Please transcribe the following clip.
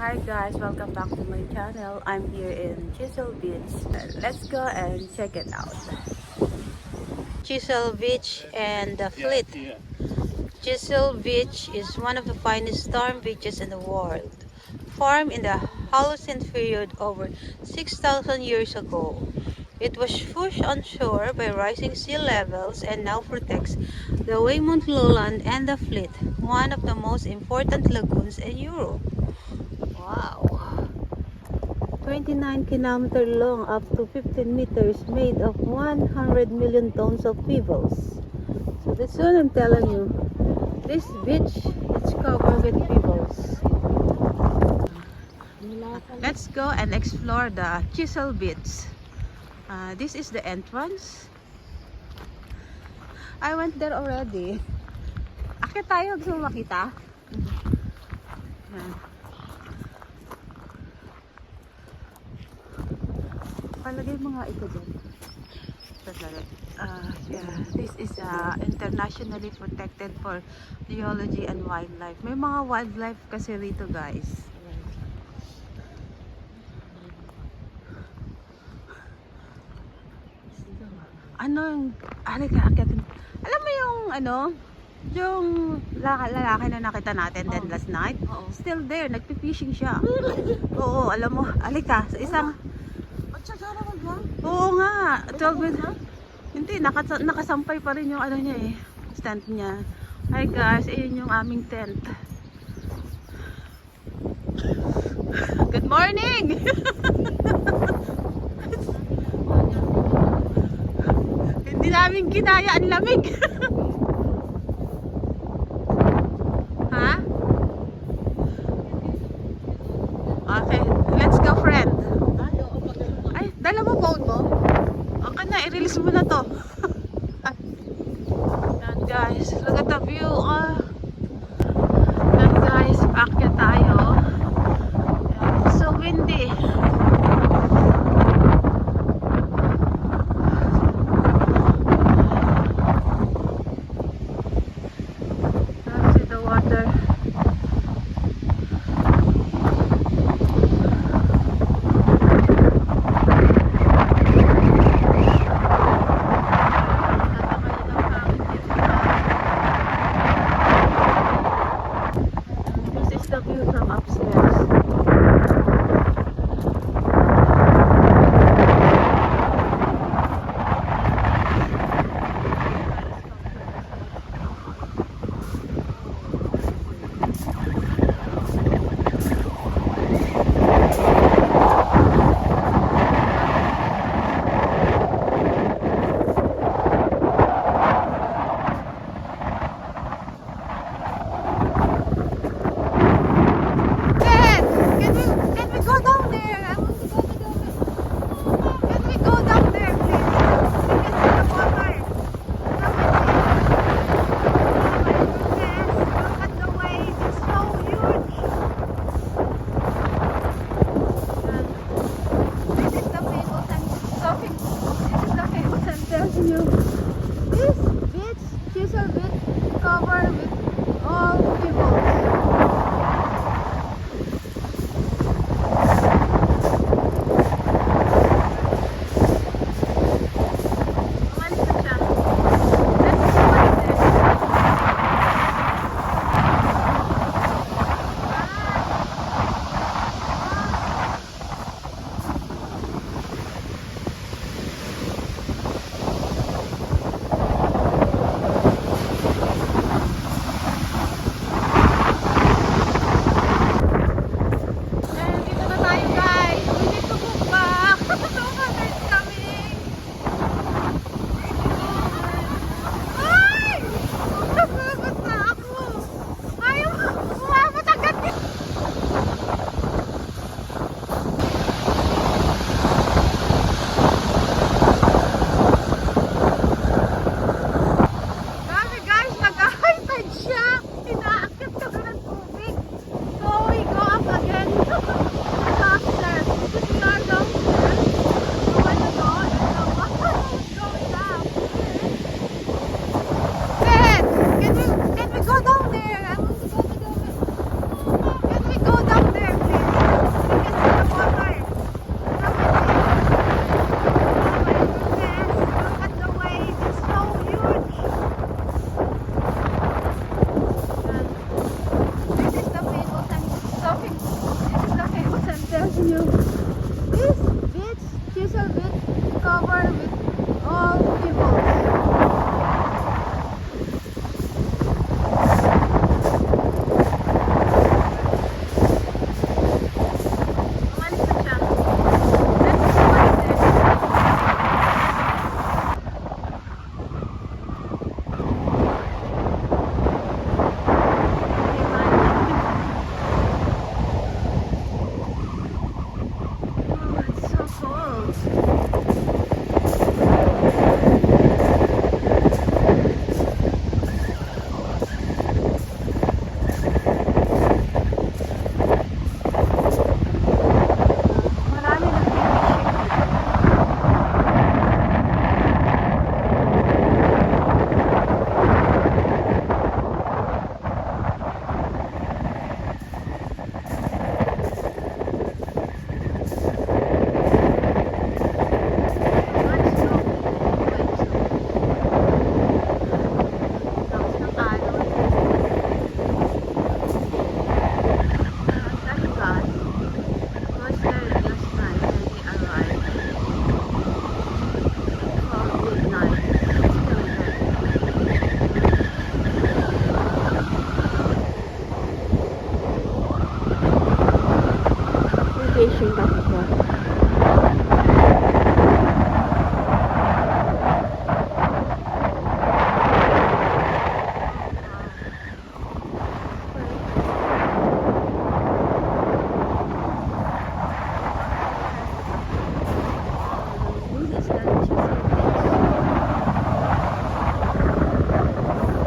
Hi guys, welcome back to my channel. I'm here in Chisel Beach. Let's go and check it out. Chisel Beach and the Fleet. Chisel Beach is one of the finest storm beaches in the world. Formed in the Holocene period over 6,000 years ago. It was pushed on shore by rising sea levels and now protects the Weymouth Lowland and the Fleet, one of the most important lagoons in Europe. Wow! 29 kilometers long, up to 15 meters, made of 100 million tons of pebbles. So this one I'm telling you, this beach is covered with pebbles. Let's go and explore the Chisel Beach. This is the entrance. I went there already. Akit tayo, gusto mo makita? Yan. Palagay mo nga ito dyan. Yeah, this is internationally protected for geology and wildlife. May mga wildlife kasi rito, guys. Ano yung akitin. Alam mo yung yung lalaki na nakita natin then last night? Still there, nagpi-fishing siya. Oo, alam mo, alika, sa isang oo nga, 12 minutes. Hindi, nakasampay pa rin yung niya stand niya. Hi guys, ayun yung aming tent. Good morning! Hindi namin kinaya, ang lamig. Ha? Okay, let's go friend. Ay, dala mo phone mo? Okay na, i-release mo na to. Yan guys, look at the view. Yan guys, paakyat tayo. Yan, so windy. See the water. This beach, Chisel Beach, covered with all pebbles. Umalis na siya. Let's see what it is. Oh, it's so cold. Marami nag-fishing. Nice, no? Lakas ng alon. Thank God. It was there last night when we arrived. Oh, midnight. It's still there. Vacation ba ito? This guy.